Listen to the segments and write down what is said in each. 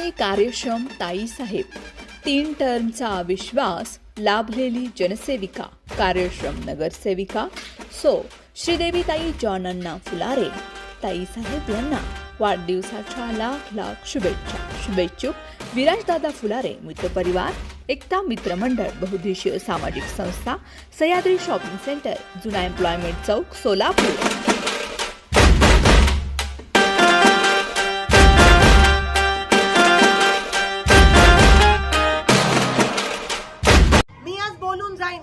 अतिशय कार्यक्षम ताईसाहेब, 3 टर्मचा विश्वास लाभलेली जनसेविका, कार्यक्षम नगरसेविका सो श्रीदेवीताई जॉन अण्णा फुलारे ताईसाहेब यांना वाढदिवसाच्या लाख लाख शुभेच्छा. शुभेच्छुक विराजदादा फुलारे मित्रपरिवार, एकता मित्रमंडळ, बहुउद्देशीय सामाजिक संस्था, सह्याद्री शॉपिंग सेंटर, जुना एम्प्लॉयमेंट चौक, सोलापूर.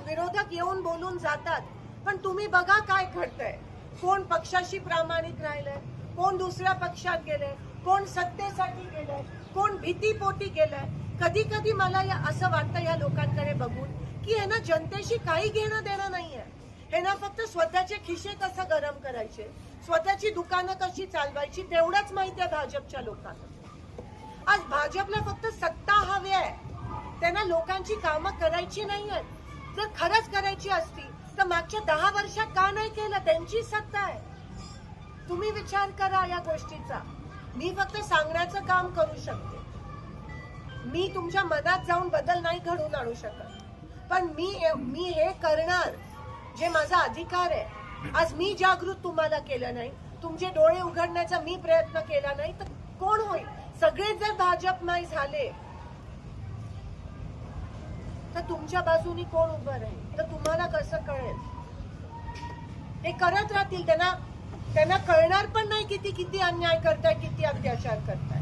विरोधक येऊन बोलून जातात, पण तुम्ही बघा काय घडतंय. कोण पक्षाशी प्रामाणिक राहिलंय, कोण दुसऱ्या पक्षात गेले, कोण सत्तेसाठी गेले, कोण भीतीपोटी गेलंय. कधी कधी मला असं वाटतं या लोकांकडे बघून की हे ना जनतेशी काही घेणं देणं नाहीये. हे ना फक्त स्वतःचे खिसे कसं गरम करायचे, स्वतःची दुकानं कशी चालवायची तेवढंच माहिती आहे भाजपच्या लोकांना. आज भाजपला फक्त सत्ता हवी आहे, त्यांना लोकांची कामं करायची नाहीयेत. जर खरंच करायची असती तर मागच्या 10 वर्षात का नाही केलं? त्यांची सत्ता आहे. तुम्ही विचार करा या गोष्टीचा. मी फक्त सांगण्याचं काम करू शकते, मी तुमच्या मनात जाऊन बदल नाही घडवून आणू शकत, पण मी हे करणार जे माझा अधिकार आहे. आज मी जागृत तुम्हाला केलं नाही, तुमचे डोळे उघडण्याचा मी प्रयत्न केला नाही तर कोण होईल? सगळे जर भाजप नाही झाले तर तुमच्या बाजूनी कोण उभं राहील? तर तुम्हाला कसं कळेल? हे करत राहतील, त्यांना कळणार पण नाही किती किती अन्याय करताय, किती अत्याचार करताय.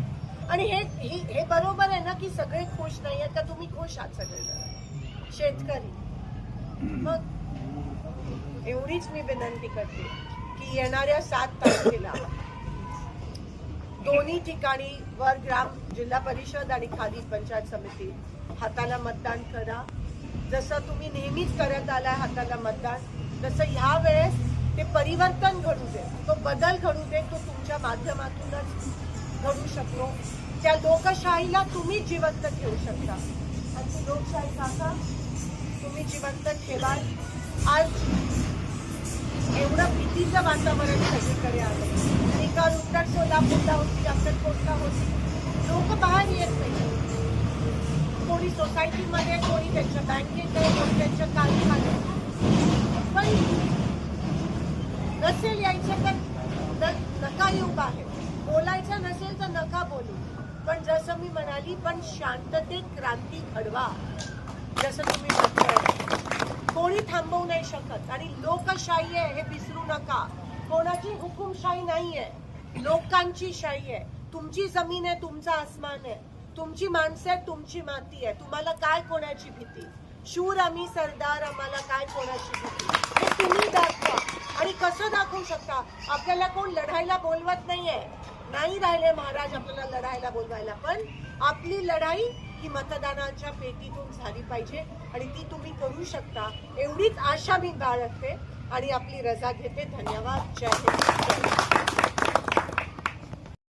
आणि हे बरोबर आहे ना की सगळे खुश नाही आहेत का? तुम्ही खुश आहात सगळे शेतकरी. मग एवढीच मी विनंती करते की येणाऱ्या 7 तारखेला दोन्ही ठिकाणी वर ग्राम जिल्हा परिषद आणि खाली पंचायत समिती हाताला मतदान करा. जसं तुम्ही नेहमीच करत आलाय हाताला मतदान, तसं ह्या वेळेस ते परिवर्तन घडू दे, तो बदल घडू दे. तो तुमच्या माध्यमातूनच घडू शकतो. त्या लोकशाहीला तुम्ही जिवंत ठेवू शकता आणि ती लोकशाही काका तुम्ही जिवंत ठेवाल. आज एवढं भीतीचं वातावरण सगळीकडे आलं. निकाल उत्तर सोलापूरला होती, अक्कलकोटला होती, लोक बाहेर येत नाही. कोणी सोसायटीमध्ये, कोणी त्यांच्या बँकेत आहे, कोणी त्यांच्या कारखान्यात. पण नसेल यायचं तर नका येऊ बाहेर. बोलायचं नसेल तर नका बोलू. पण जसं मी म्हणाली, पण शांततेत क्रांती घडवा. जसं तुम्ही म्हणताय, कोणी थांबवू नाही शकत. आणि लोकशाही आहे हे विसरू नका. कोणाची हुकुमशाही नाहीये, लोकांची शाही आहे. तुमची जमीन आहे, तुमचा आसमान आहे, तुमची माणसं आहेत, तुमची माती आहे. तुम्हाला काय कोणाची भीती? शूर आम्ही सरदार, आम्हाला काय कोणाची भीती? हे तुम्ही दाखवा. आणि कसं दाखवू शकता? आपल्याला कोण लढायला बोलवत नाहीये, नाही राहिले महाराज आपल्याला लढायला बोलवायला, पण आपली लढाई ही मतदानाच्या पेटीतून झाली पाहिजे आणि ती तुम्ही करू शकता एवढीच आशा मी बाळगते आणि आपली रजा घेते. धन्यवाद. जय हिंद.